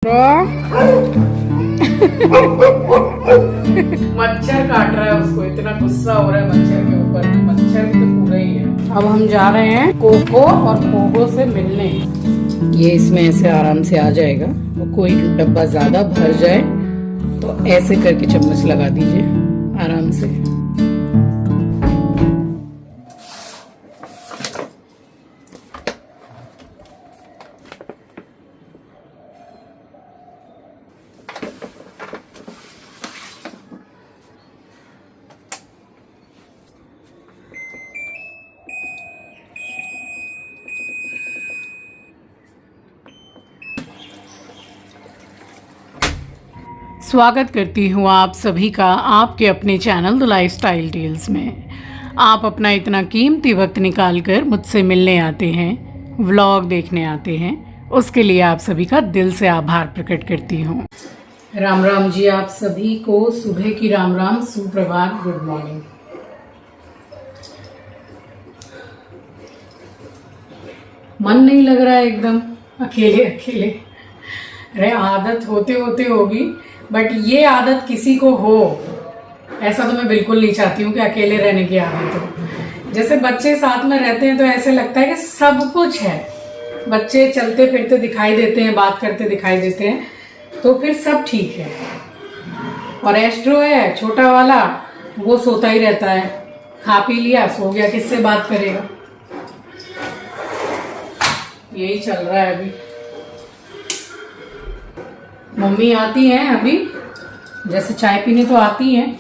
मच्छर काट रहा है उसको, इतना गुस्सा हो रहा है मच्छर के ऊपर। मच्छर भी तो पूरा ही है। अब हम जा रहे हैं कोको और पोगो से मिलने। ये इसमें ऐसे आराम से आ जाएगा। और कोई डब्बा ज्यादा भर जाए तो ऐसे करके चम्मच लगा दीजिए आराम से। स्वागत करती हूँ आप सभी का आपके अपने चैनल द लाइफस्टाइल टेल्स में। आप अपना इतना कीमती वक्त निकाल कर मुझसे मिलने आते हैं, व्लॉग देखने आते हैं, उसके लिए आप सभी का दिल से आभार प्रकट करती हूँ। राम राम जी, आप सभी को सुबह की राम राम, सुप्रभात, गुड मॉर्निंग। मन नहीं लग रहा है एकदम, अकेले अकेले। अरे आदत होते होते होगी, बट ये आदत किसी को हो ऐसा तो मैं बिल्कुल नहीं चाहती हूँ कि अकेले रहने की आदत हो। जैसे बच्चे साथ में रहते हैं तो ऐसे लगता है कि सब कुछ है। बच्चे चलते फिरते दिखाई देते हैं, बात करते दिखाई देते हैं, तो फिर सब ठीक है। और एस्ट्रो है छोटा वाला, वो सोता ही रहता है, खा पी लिया सो गया, किससे बात करेगा। यही चल रहा है अभी। मम्मी आती हैं अभी, जैसे चाय पीने तो आती हैं,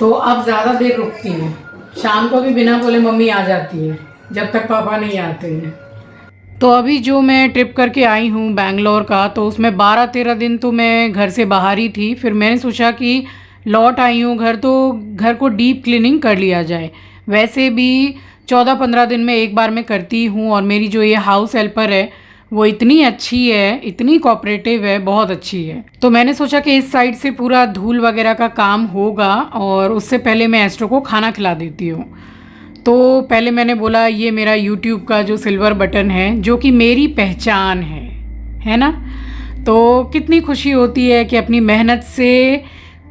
तो अब ज़्यादा देर रुकती हैं। शाम को भी बिना बोले मम्मी आ जाती है जब तक पापा नहीं आते हैं। तो अभी जो मैं ट्रिप करके आई हूँ बैंगलोर का, तो उसमें 12-13 दिन तो मैं घर से बाहर ही थी। फिर मैंने सोचा कि लौट आई हूँ घर, तो घर को डीप क्लीनिंग कर लिया जाए। वैसे भी 14-15 दिन में एक बार मैं करती हूँ। और मेरी जो ये हाउस हेल्पर है वो इतनी अच्छी है, इतनी कोऑपरेटिव है, बहुत अच्छी है। तो मैंने सोचा कि इस साइड से पूरा धूल वगैरह का काम होगा और उससे पहले मैं एस्ट्रो को खाना खिला देती हूँ। तो पहले मैंने बोला ये मेरा यूट्यूब का जो सिल्वर बटन है, जो कि मेरी पहचान है ना। तो कितनी खुशी होती है कि अपनी मेहनत से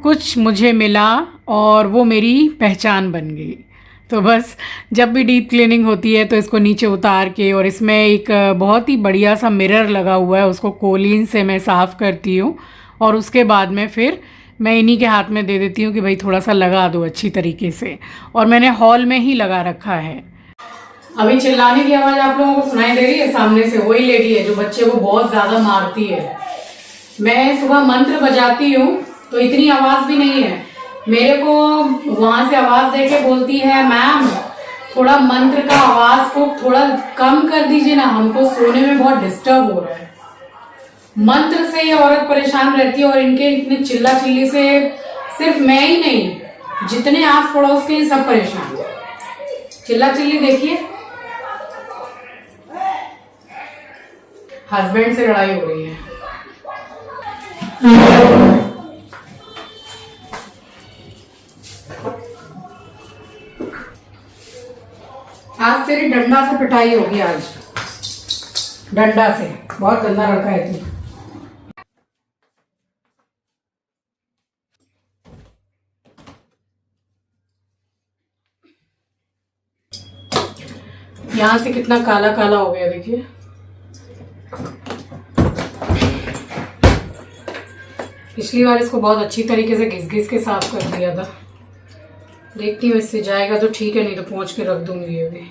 कुछ मुझे मिला और वो मेरी पहचान बन गई। तो बस जब भी डीप क्लीनिंग होती है तो इसको नीचे उतार के, और इसमें एक बहुत ही बढ़िया सा मिरर लगा हुआ है, उसको कोलीन से मैं साफ़ करती हूँ। और उसके बाद में फिर मैं इन्हीं के हाथ में दे देती हूँ कि भाई थोड़ा सा लगा दो अच्छी तरीके से। और मैंने हॉल में ही लगा रखा है। अभी चिल्लाने की आवाज़ आप लोगों को सुनाई दे रही है? सामने से वही लेडी है जो बच्चे को बहुत ज़्यादा मारती है। मैं सुबह मंत्र बजाती हूँ तो इतनी आवाज़ भी नहीं है। मेरे को वहां से आवाज देके बोलती है, मैम थोड़ा मंत्र का आवाज को थोड़ा कम कर दीजिए ना, हमको सोने में बहुत डिस्टर्ब हो रहा है। मंत्र से ये औरत परेशान रहती है। और इनके इतने चिल्ला चिल्ली से सिर्फ मैं ही नहीं, जितने आस पड़ोस के सब परेशान। चिल्ला चिल्ली देखिए, हस्बैंड से लड़ाई हो रही है। आज तेरी डंडा से पिटाई होगी, आज डंडा से। बहुत गंदा लड़का है तू। यहां से कितना काला काला हो गया देखिए। पिछली बार इसको बहुत अच्छी तरीके से घिस घिस के साफ कर दिया था। देखती हूँ इससे जाएगा तो ठीक है, नहीं तो पहुंच के रख दूंगी। अभी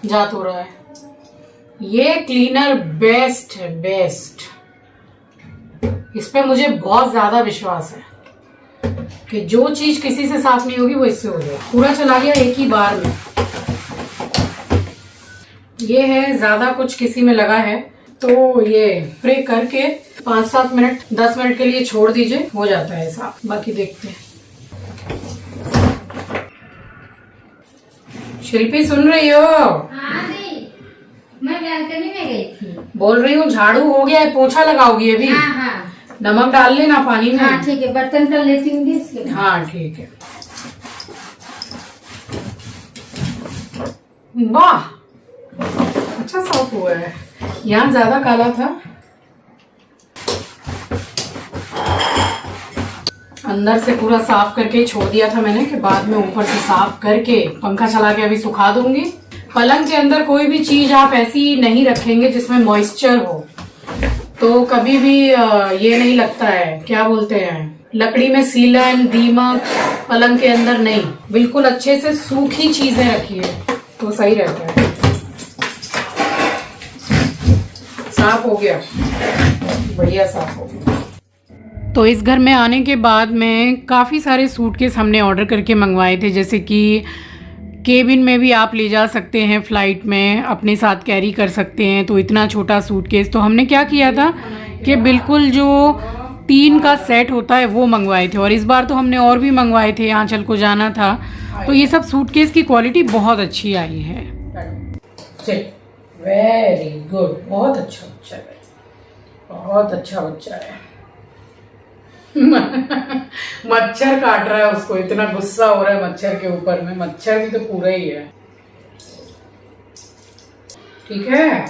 जा तो रहा है। ये क्लीनर बेस्ट है, बेस्ट। इस पे मुझे बहुत ज्यादा विश्वास है कि जो चीज किसी से साफ नहीं होगी वो इससे हो जाए। पूरा चला गया एक ही बार में। ये है, ज्यादा कुछ किसी में लगा है तो ये प्रे करके 5-7 मिनट 10 मिनट के लिए छोड़ दीजिए, हो जाता है साफ। बाकी देखते हैं। शिल्पी सुन रही हो? हाँ दी, मैं बालकनी में गई थी। बोल रही हूँ झाड़ू हो गया है, पोछा लगाओगी अभी? हाँ हाँ। नमक डाल लेना पानी में। हाँ ठीक है, बर्तन कर लेती हूँ इसके। हाँ ठीक है। वाह अच्छा साफ हुआ है। यहाँ ज्यादा काला था, अंदर से पूरा साफ करके छोड़ दिया था मैंने कि बाद में ऊपर से साफ करके पंखा चला के अभी सुखा दूंगी। पलंग के अंदर कोई भी चीज आप ऐसी नहीं रखेंगे जिसमें मॉइस्चर हो, तो कभी भी ये नहीं लगता है, क्या बोलते हैं, लकड़ी में सीलन, दीमक, पलंग के अंदर नहीं। बिल्कुल अच्छे से सूखी चीजें रखिए तो सही रहता है। साफ हो गया, बढ़िया साफ हो गया। तो इस घर में आने के बाद में काफ़ी सारे सूटकेस हमने ऑर्डर करके मंगवाए थे, जैसे कि केबिन में भी आप ले जा सकते हैं, फ़्लाइट में अपने साथ कैरी कर सकते हैं। तो इतना छोटा सूटकेस, तो हमने क्या किया था कि बिल्कुल जो 3 का सेट होता है वो मंगवाए थे। और इस बार तो हमने और भी मंगवाए थे, आंचल को जाना था, तो ये सब सूटकेस की क्वालिटी बहुत अच्छी आई है। वेरी गुड, बहुत अच्छा बच्चा है, बहुत अच्छा बच्चा है। मच्छर काट रहा है उसको, इतना गुस्सा हो रहा है मच्छर के ऊपर में। मच्छर भी तो पूरा ही है। ठीक है,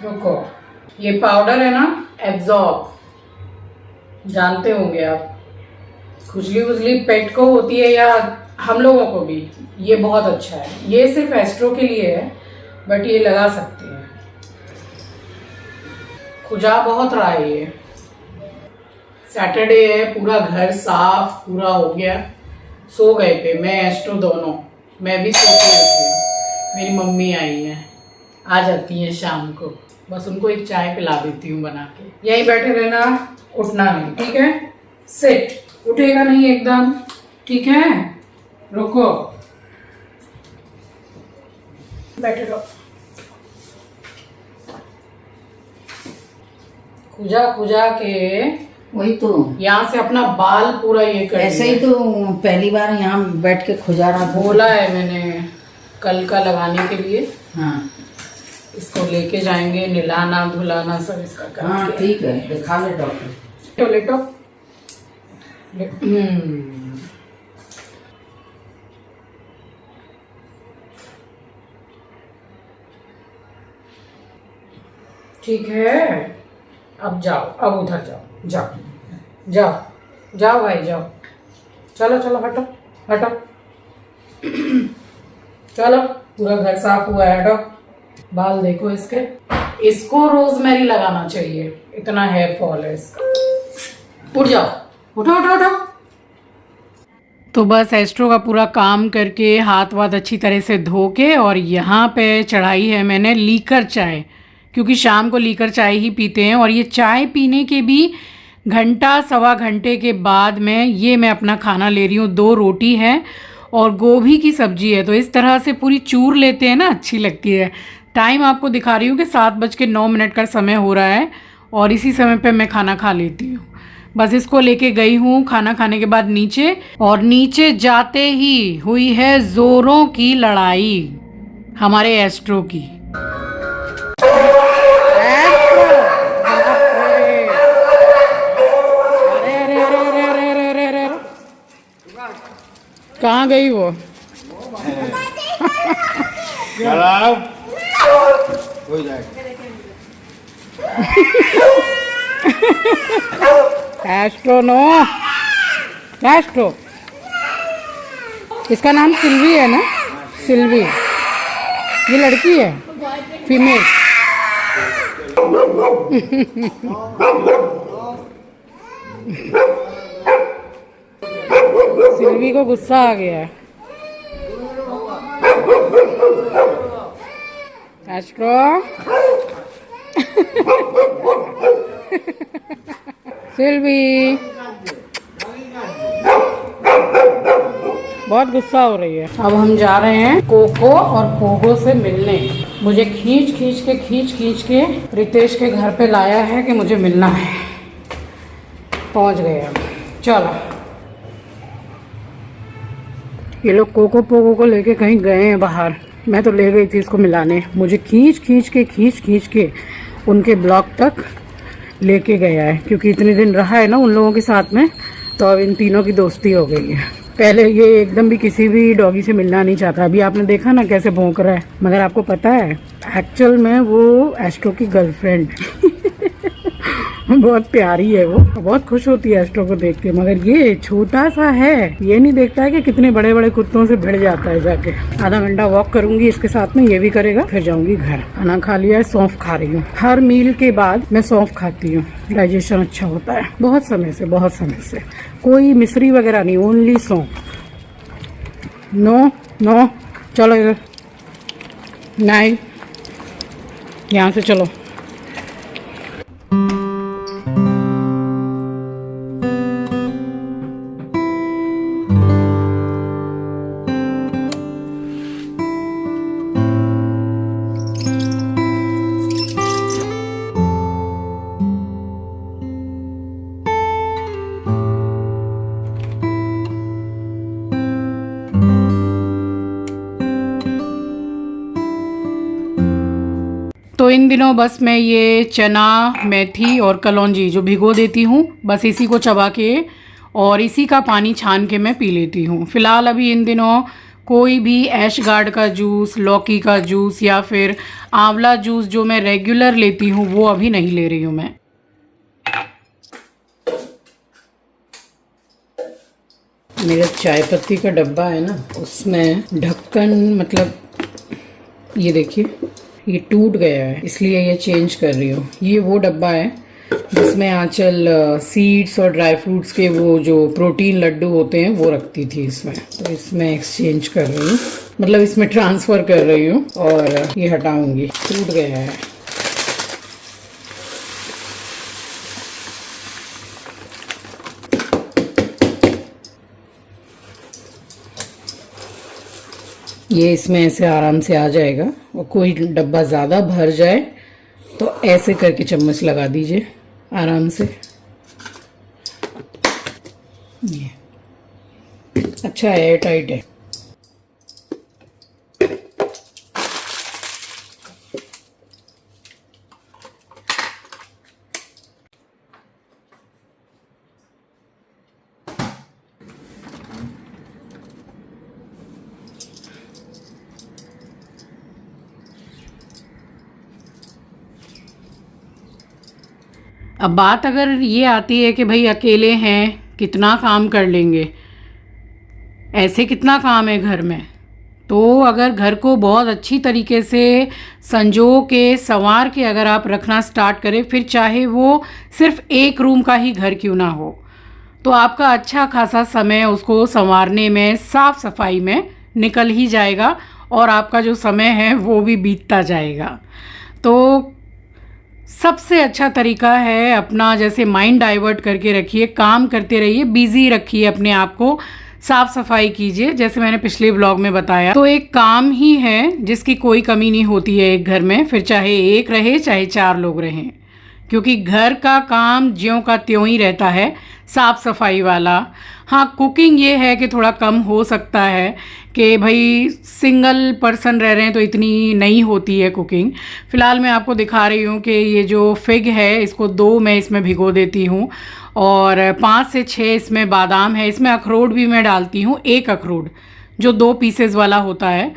रुको, ये पाउडर है ना, एब्जॉर्ब, जानते होंगे आप, खुजली वुजली पेट को होती है या हम लोगों को भी, ये बहुत अच्छा है। ये सिर्फ एस्ट्रो के लिए है, बट ये लगा सकते हैं। खुजा बहुत रहा है ये। सैटरडे है, पूरा घर साफ पूरा हो गया। सो गए थे मैं, एस्ट्रो दोनों, मैं भी सो के उठी हूँ। मेरी मम्मी आई है, आ जाती है शाम को, बस उनको एक चाय पिला देती हूँ बना के। यहीं बैठे रहना, उठना नहीं, ठीक है? सिट, उठेगा नहीं एकदम, ठीक है? रुको, बैठे रहो। खुजा खुजा के वही तो, यहाँ से अपना बाल पूरा ये कर ऐसे ही तो पहली बार यहाँ बैठ के खुजा रहा था। बोला है मैंने कल का लगाने के लिए। हाँ, इसको लेके जाएंगे, नहलाना धुलाना सब इसका करके। हाँ ठीक है, दिखा ले डॉक्टर। लेटो। ठीक है, अब जाओ, अब उधर जाओ, जाओ जाओ जाओ भाई जाओ। चलो चलो, हटो हटो। चलो, पूरा घर साफ हुआ है, हटो। बाल देखो इसके, इसको रोजमेरी लगाना चाहिए, इतना हेयर फॉल है इसका। उठ जाओ, उठो उठो उठो। तो बस एस्ट्रो का पूरा काम करके हाथ वाथ अच्छी तरह से धो के, और यहाँ पे चढ़ाई है मैंने लीकर चाय, क्योंकि शाम को लीकर चाय ही पीते हैं। और ये चाय पीने के भी घंटा सवा घंटे के बाद में ये मैं अपना खाना ले रही हूँ। 2 रोटी है और गोभी की सब्जी है, तो इस तरह से पूरी चूर लेते हैं ना, अच्छी लगती है। टाइम आपको दिखा रही हूँ कि 7:09 का समय हो रहा है, और इसी समय पे मैं खाना खा लेती हूँ। बस इसको लेके गई हूँ खाना खाने के बाद नीचे, और नीचे जाते ही हुई है जोरों की लड़ाई हमारे एस्ट्रो की। कहाँ गई वो? हो जाएगा। एस्ट्रो नो, एस्ट्रो, इसका नाम सिल्वी है ना? सिल्वी, ये लड़की है, फीमेल। सिल्वी को गुस्सा आ गया है। एस्ट्रो सिल्वी बहुत गुस्सा हो रही है। अब हम जा रहे हैं कोको और पोगो से मिलने। मुझे खींच खींच के रितेश के घर पे लाया है कि मुझे मिलना है। पहुंच गए अब, चलो। ये लोग कोको पोगो को लेके कहीं गए हैं बाहर, मैं तो ले गई थी इसको मिलाने। मुझे खींच के उनके ब्लॉक तक लेके गया है, क्योंकि इतने दिन रहा है ना उन लोगों के साथ में, तो अब इन तीनों की दोस्ती हो गई है। पहले ये एकदम भी किसी भी डॉगी से मिलना नहीं चाहता। अभी आपने देखा ना कैसे भौंक रहा है। मगर आपको पता है एक्चुअल में वो एस्ट्रो की गर्लफ्रेंड बहुत प्यारी है, वो बहुत खुश होती है एस्ट्रो को देख के। मगर ये छोटा सा है, ये नहीं देखता है कि कितने बड़े बड़े कुत्तों से भिड़ जाता है। जाके आधा घंटा वॉक करूंगी इसके साथ में, ये भी करेगा, फिर जाऊंगी घर। खाना खा लिया है, सौंफ खा रही हूँ। हर मील के बाद मैं सौंफ खाती हूँ, डाइजेशन अच्छा होता है। बहुत समय से कोई मिश्री वगैरह नहीं, ओनली सौंफ। नो चलो इधर, नहीं यहाँ से चलो। तो इन दिनों बस मैं ये चना, मेथी और कलौंजी जो भिगो देती हूँ, बस इसी को चबा के और इसी का पानी छान के मैं पी लेती हूँ। फ़िलहाल अभी इन दिनों कोई भी ऐशगार्ड का जूस, लौकी का जूस या फिर आंवला जूस जो मैं रेगुलर लेती हूँ वो अभी नहीं ले रही हूँ मैं। मेरा चाय पत्ती का डब्बा है ना, उसमें ढक्कन मतलब ये देखिए ये टूट गया है, इसलिए ये चेंज कर रही हूँ। ये वो डब्बा है जिसमें आंचल सीड्स और ड्राई फ्रूट्स के वो जो प्रोटीन लड्डू होते हैं वो रखती थी इसमें। तो इसमें एक्सचेंज कर रही हूँ, मतलब इसमें ट्रांसफ़र कर रही हूँ और ये हटाऊंगी, टूट गया है। ये इसमें ऐसे आराम से आ जाएगा। और कोई डब्बा ज़्यादा भर जाए तो ऐसे करके चम्मच लगा दीजिए आराम से। ये अच्छा एयर टाइट है। अब बात अगर ये आती है कि भाई अकेले हैं, कितना काम कर लेंगे, ऐसे कितना काम है घर में। तो अगर घर को बहुत अच्छी तरीके से संजो के संवार के अगर आप रखना स्टार्ट करें, फिर चाहे वो सिर्फ एक रूम का ही घर क्यों ना हो, तो आपका अच्छा खासा समय उसको संवारने में, साफ़ सफाई में निकल ही जाएगा और आपका जो समय है वो भी बीतता जाएगा। तो सबसे अच्छा तरीका है अपना जैसे माइंड डाइवर्ट करके रखिए, काम करते रहिए, बिजी रखिए अपने आप को, साफ सफाई कीजिए। जैसे मैंने पिछले ब्लॉग में बताया, तो एक काम ही है जिसकी कोई कमी नहीं होती है एक घर में, फिर चाहे एक रहे चाहे 4 लोग रहें, क्योंकि घर का काम ज्यों का त्यों ही रहता है, साफ़ सफाई वाला। हाँ, कुकिंग ये है कि थोड़ा कम हो सकता है कि भाई सिंगल पर्सन रह रहे हैं तो इतनी नहीं होती है कुकिंग। फ़िलहाल मैं आपको दिखा रही हूँ कि ये जो फिग है इसको 2 मैं इसमें भिगो देती हूँ और 5 से 6 इसमें बादाम है। इसमें अखरोट भी मैं डालती हूँ, 1 अखरोट जो 2 पीसेस वाला होता है,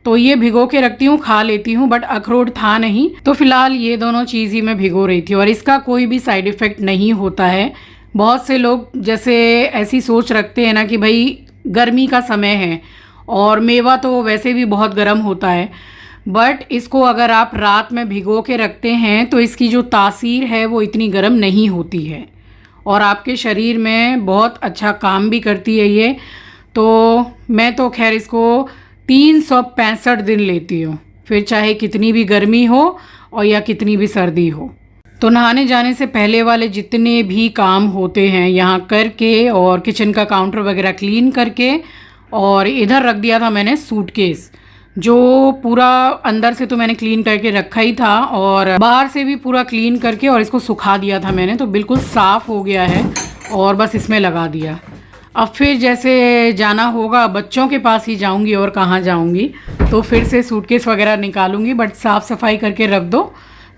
तो ये भिगो के रखती हूँ, खा लेती हूँ, बट अखरोट था नहीं तो फ़िलहाल ये दोनों चीज़ ही मैं भिगो रही थी। और इसका कोई भी साइड इफ़ेक्ट नहीं होता है। बहुत से लोग जैसे ऐसी सोच रखते हैं ना कि भाई गर्मी का समय है और मेवा तो वैसे भी बहुत गर्म होता है, बट इसको अगर आप रात में भिगो के रखते हैं तो इसकी जो तासीर है वो इतनी गर्म नहीं होती है और आपके शरीर में बहुत अच्छा काम भी करती है ये। तो मैं तो खैर इसको 365 दिन लेती हूँ, फिर चाहे कितनी भी गर्मी हो और या कितनी भी सर्दी हो। तो नहाने जाने से पहले वाले जितने भी काम होते हैं यहाँ करके और किचन का काउंटर वगैरह क्लीन करके, और इधर रख दिया था मैंने सूटकेस, जो पूरा अंदर से तो मैंने क्लीन करके रखा ही था और बाहर से भी पूरा क्लीन करके और इसको सुखा दिया था मैंने, तो बिल्कुल साफ़ हो गया है और बस इसमें लगा दिया। अब फिर जैसे जाना होगा बच्चों के पास ही जाऊंगी और कहाँ जाऊंगी, तो फिर से सूटकेस वगैरह निकालूंगी, बट साफ़ सफाई करके रख दो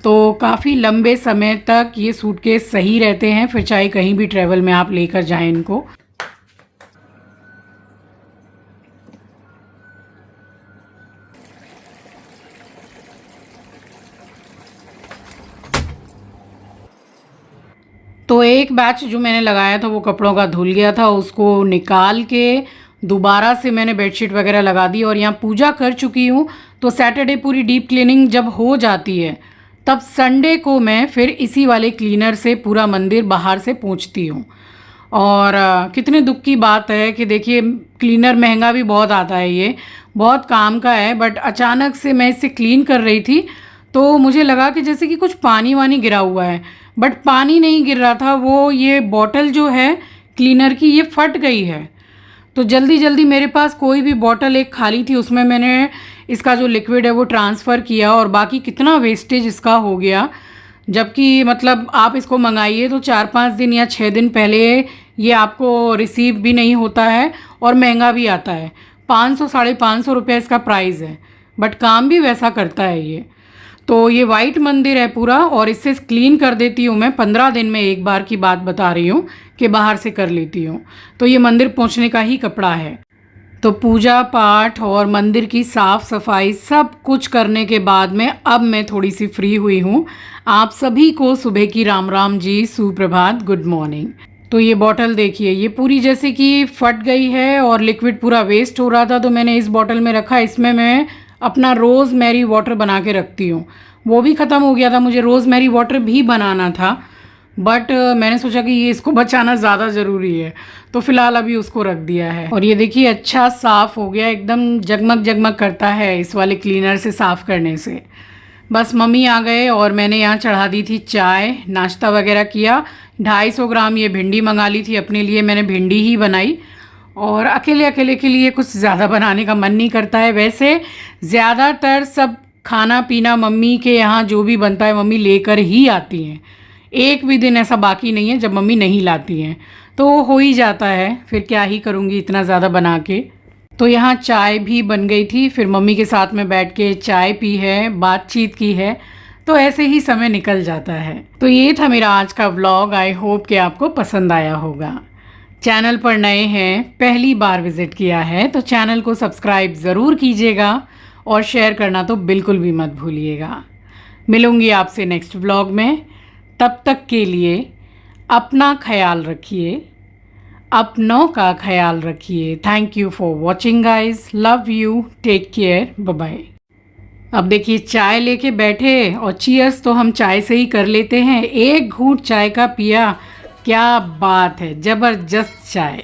तो काफ़ी लंबे समय तक ये सूटकेस सही रहते हैं, फिर चाहे कहीं भी ट्रैवल में आप लेकर जाएं इनको। तो एक बैच जो मैंने लगाया था वो कपड़ों का धुल गया था, उसको निकाल के दोबारा से मैंने बेडशीट वगैरह लगा दी और यहाँ पूजा कर चुकी हूँ। तो सैटरडे पूरी डीप क्लीनिंग जब हो जाती है तब संडे को मैं फिर इसी वाले क्लीनर से पूरा मंदिर बाहर से पोंछती हूँ। और कितने दुख की बात है कि देखिए क्लीनर महंगा भी बहुत आता है, ये बहुत काम का है, बट अचानक से मैं इसे क्लीन कर रही थी तो मुझे लगा कि जैसे कि कुछ पानी वानी गिरा हुआ है, बट पानी नहीं गिर रहा था, वो ये बॉटल जो है क्लीनर की ये फट गई है। तो जल्दी जल्दी मेरे पास कोई भी बॉटल एक खाली थी, उसमें मैंने इसका जो लिक्विड है वो ट्रांसफ़र किया और बाकी कितना वेस्टेज इसका हो गया। जबकि मतलब आप इसको मंगाइए तो 4-5 दिन या 6 दिन पहले ये आपको रिसीव भी नहीं होता है और महंगा भी आता है। 500-550 रुपये इसका प्राइस है, बट काम भी वैसा करता है ये। तो ये वाइट मंदिर है पूरा और इससे क्लीन कर देती हूँ मैं 15 दिन में एक बार की बात बता रही हूँ कि बाहर से कर लेती हूँ। तो ये मंदिर पहुँचने का ही कपड़ा है। तो पूजा पाठ और मंदिर की साफ़ सफाई सब कुछ करने के बाद में अब मैं थोड़ी सी फ्री हुई हूँ। आप सभी को सुबह की राम राम जी, सुप्रभात, गुड मॉर्निंग। तो ये बॉटल देखिए, ये पूरी जैसे कि फट गई है और लिक्विड पूरा वेस्ट हो रहा था, तो मैंने इस बॉटल में रखा। इसमें मैं अपना रोज़ मैरी वाटर बना के रखती हूँ। वो भी ख़त्म हो गया था, मुझे रोज़ मैरी वाटर भी बनाना था, बट मैंने सोचा कि ये इसको बचाना ज़्यादा ज़रूरी है, तो फ़िलहाल अभी उसको रख दिया है। और ये देखिए अच्छा साफ़ हो गया, एकदम जगमग जगमग करता है इस वाले क्लीनर से साफ़ करने से। बस मम्मी आ गए और मैंने यहाँ चढ़ा दी थी चाय, नाश्ता वगैरह किया। 250 ग्राम ये भिंडी मंगा ली थी अपने लिए, मैंने भिंडी ही बनाई और अकेले अकेले के लिए कुछ ज़्यादा बनाने का मन नहीं करता है। वैसे ज़्यादातर सब खाना पीना मम्मी के यहाँ जो भी बनता है मम्मी लेकर ही आती हैं। एक भी दिन ऐसा बाकी नहीं है जब मम्मी नहीं लाती हैं, तो हो ही जाता है, फिर क्या ही करूँगी इतना ज़्यादा बना के। तो यहाँ चाय भी बन गई थी, फिर मम्मी के साथ में बैठ के चाय पी है, बातचीत की है, तो ऐसे ही समय निकल जाता है। तो ये था मेरा आज का व्लॉग। आई होप कि आपको पसंद आया होगा। चैनल पर नए हैं, पहली बार विज़िट किया है तो चैनल को सब्सक्राइब ज़रूर कीजिएगा और शेयर करना तो बिल्कुल भी मत भूलिएगा। मिलूँगी आपसे नेक्स्ट व्लॉग में, तब तक के लिए अपना ख्याल रखिए, अपनों का ख्याल रखिए। Thank you for watching guys, love you, take care, bye bye. अब देखिए चाय लेके बैठे और चीयर्स तो हम चाय से ही कर लेते हैं। एक घूंट चाय का पिया, क्या बात है, ज़बरदस्त चाय।